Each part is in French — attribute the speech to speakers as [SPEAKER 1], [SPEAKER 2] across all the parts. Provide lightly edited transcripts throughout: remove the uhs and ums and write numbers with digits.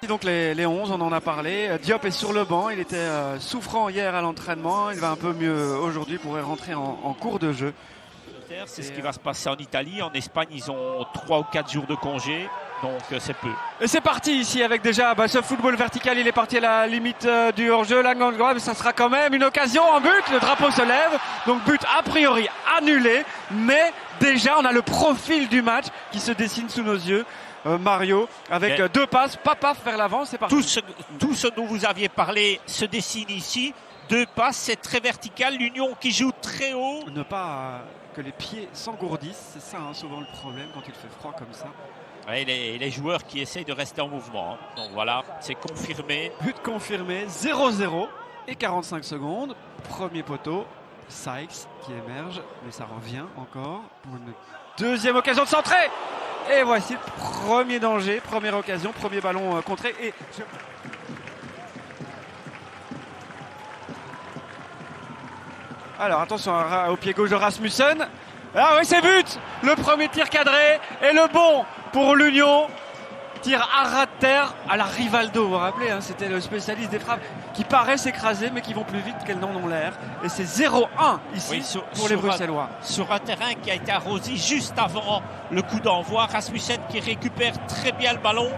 [SPEAKER 1] Donc les 11, on en a parlé. Diop est sur le banc, il était souffrant hier à l'entraînement, il va un peu mieux aujourd'hui, pourrait rentrer en cours de jeu.
[SPEAKER 2] C'est ce qui va se passer en Italie. En Espagne, ils ont 3 ou 4 jours de congé, donc c'est peu.
[SPEAKER 1] Et c'est parti ici avec déjà ce football vertical, il est parti à la limite du hors-jeu. Mais ça sera quand même une occasion en but, le drapeau se lève, donc but a priori annulé, mais déjà on a le profil du match qui se dessine sous nos yeux. Mario, avec deux passes, paf vers l'avant, c'est parti.
[SPEAKER 2] Tout ce dont vous aviez parlé se dessine ici. 2 passes, c'est très vertical. L'Union qui joue très haut.
[SPEAKER 1] Ne pas que les pieds s'engourdissent, c'est ça souvent le problème quand il fait froid comme ça.
[SPEAKER 2] Et les joueurs qui essayent de rester en mouvement. Donc voilà, c'est confirmé.
[SPEAKER 1] But confirmé, 0-0 et 45 secondes. Premier poteau, Sykes qui émerge, mais ça revient encore pour une deuxième occasion de centrer. Et voici le premier danger, première occasion, premier ballon contré. Et alors attention au pied gauche de Rasmussen. Ah oui, c'est but. Le premier tir cadré et le bon pour l'Union. Tir à ras de terre à la Rivaldo, vous vous rappelez, c'était le spécialiste des frappes qui paraît s'écraser mais qui vont plus vite qu'elles n'en ont l'air. Et c'est 0-1 ici pour les Bruxellois.
[SPEAKER 2] Sur un terrain qui a été arrosé juste avant le coup d'envoi. Rasmussen qui récupère très bien le ballon,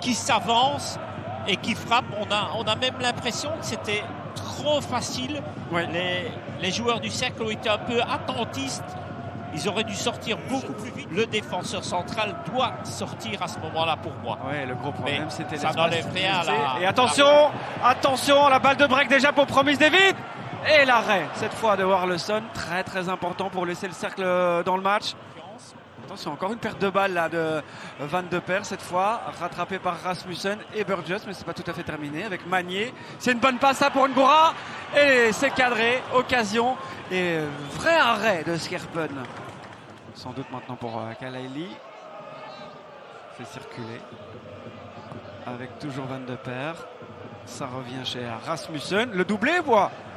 [SPEAKER 2] qui s'avance et qui frappe. On a même l'impression que c'était trop facile.
[SPEAKER 1] Oui.
[SPEAKER 2] Les joueurs du cercle ont été un peu attentistes. Ils auraient dû sortir beaucoup plus vite. Le défenseur central doit sortir à ce moment-là pour moi.
[SPEAKER 1] Ouais, le gros problème c'était
[SPEAKER 2] ça n'enlève rien à la...
[SPEAKER 1] Et attention, la balle de break déjà pour Promise David. Et l'arrêt, cette fois de Warleson, très important pour laisser le cercle dans le match. Attention, encore une perte de balle là de Van de Per cette fois, rattrapé par Rasmussen et Burgess, mais c'est pas tout à fait terminé avec Magnier. C'est une bonne passe là pour Ngora et c'est cadré, occasion et vrai arrêt de Skerpen. Sans doute maintenant pour Kalaili. Fait circuler avec toujours Van de Per. Ça revient chez Rasmussen. Le doublé,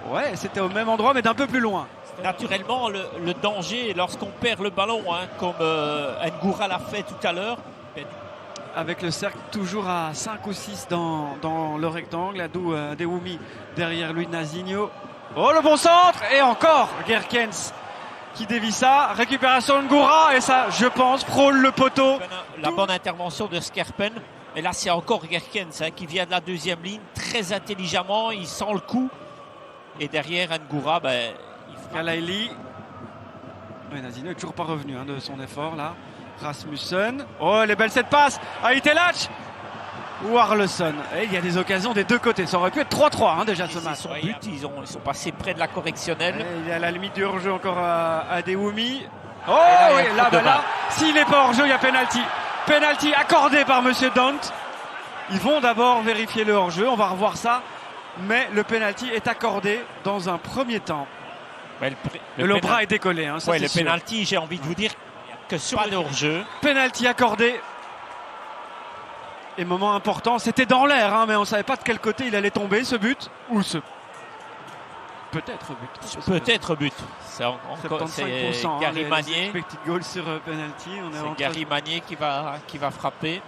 [SPEAKER 1] ouais, c'était au même endroit mais d'un peu plus loin.
[SPEAKER 2] Naturellement, le danger lorsqu'on perd le ballon, comme Ngora l'a fait tout à l'heure.
[SPEAKER 1] Avec le cercle toujours à 5 ou 6 dans le rectangle. Adou Dewoumi derrière lui, Nazinho. Oh, le bon centre. Et encore Gerkens qui dévie ça. Récupération de Ngora. Et ça, je pense, frôle le poteau.
[SPEAKER 2] La bonne intervention de Skerpen. Mais là, c'est encore Gerkens qui vient de la deuxième ligne. Très intelligemment, il sent le coup. Et derrière Ngora,
[SPEAKER 1] Kalaili. Ouais, Nazinho n'est toujours pas revenu de son effort là. Rasmussen. Oh, elle est belle cette passe. Aitelach ou Arleson. Et il y a des occasions des deux côtés. Ça aurait pu être 3-3 déjà ce match.
[SPEAKER 2] Son but, ils sont passés près de la correctionnelle.
[SPEAKER 1] Et il est à la limite du hors-jeu encore à Dewoumi. Oh oui, là, s'il n'est pas hors-jeu, il y a penalty. Penalty accordé par Monsieur Dante. Ils vont d'abord vérifier le hors-jeu. On va revoir ça. Mais le penalty est accordé dans un premier temps. Le bras est décollé.
[SPEAKER 2] Le penalty, j'ai envie de vous dire que sur le hors-jeu.
[SPEAKER 1] Penalty accordé. Et moment important, c'était dans l'air, mais on ne savait pas de quel côté il allait tomber ce but. Ou ce. Peut-être but.
[SPEAKER 2] Peut-être but. C'est
[SPEAKER 1] 75%.
[SPEAKER 2] Gary Magnier.
[SPEAKER 1] Expected goal sur penalty.
[SPEAKER 2] C'est Gary Magnier qui va frapper.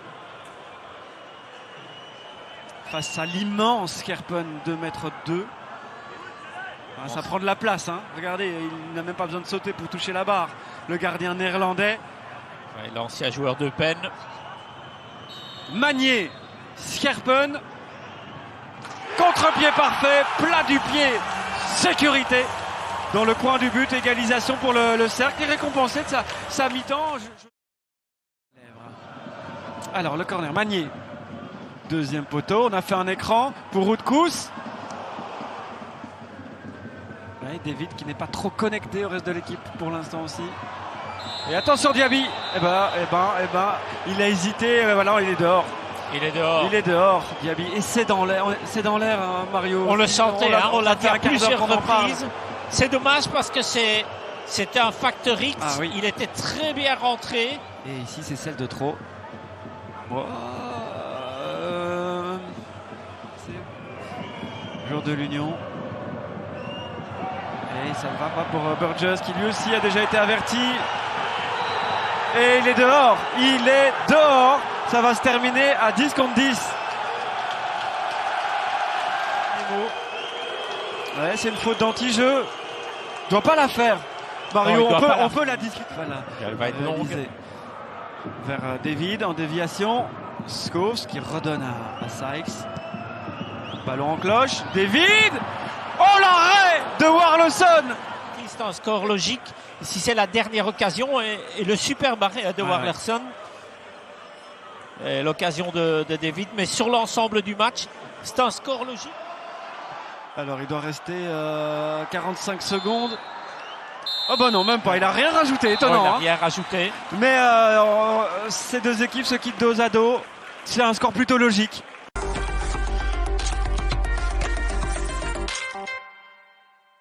[SPEAKER 1] Face à l'immense Skerpen, 2,2 m. Ça prend de la place. Regardez, il n'a même pas besoin de sauter pour toucher la barre. Le gardien néerlandais.
[SPEAKER 2] L'ancien joueur de peine.
[SPEAKER 1] Magnier, Skerpen. Contre-pied parfait, plat du pied, sécurité. Dans le coin du but, égalisation pour le cercle. Et récompensé de sa mi-temps. Alors le corner, Magnier. Deuxième poteau, on a fait un écran pour Roudkous. David qui n'est pas trop connecté au reste de l'équipe pour l'instant aussi. Et attention Diaby. Il a hésité, voilà, il est dehors.
[SPEAKER 2] Il est dehors,
[SPEAKER 1] Diaby. Et c'est dans l'air, Mario.
[SPEAKER 2] On le sentait, on l'a dit à plusieurs reprises. C'est dommage parce que c'était un facteur X.
[SPEAKER 1] Ah, oui.
[SPEAKER 2] Il était très bien rentré.
[SPEAKER 1] Et ici, c'est celle de trop. Joueur de l'Union. Et ça ne va pas pour Burgess qui lui aussi a déjà été averti. Et il est dehors. Ça va se terminer à 10 contre 10. Ouais, c'est une faute d'anti-jeu. Il doit pas la faire. Mario,
[SPEAKER 2] Non,
[SPEAKER 1] on peut la discuter. Voilà.
[SPEAKER 2] Elle va être longue.
[SPEAKER 1] Vers David en déviation. Scholes qui redonne à Sykes. Ballon en cloche. David. Oh, l'arrêt de Warleson.
[SPEAKER 2] C'est un score logique. Si c'est la dernière occasion et le superbe arrêt de Warleson. L'occasion de David, mais sur l'ensemble du match, c'est un score logique.
[SPEAKER 1] Alors il doit rester 45 secondes. Oh bah non, même pas, il a rien rajouté, étonnant.
[SPEAKER 2] Il n'a rien rajouté.
[SPEAKER 1] Mais ces deux équipes se quittent dos à dos. C'est un score plutôt logique.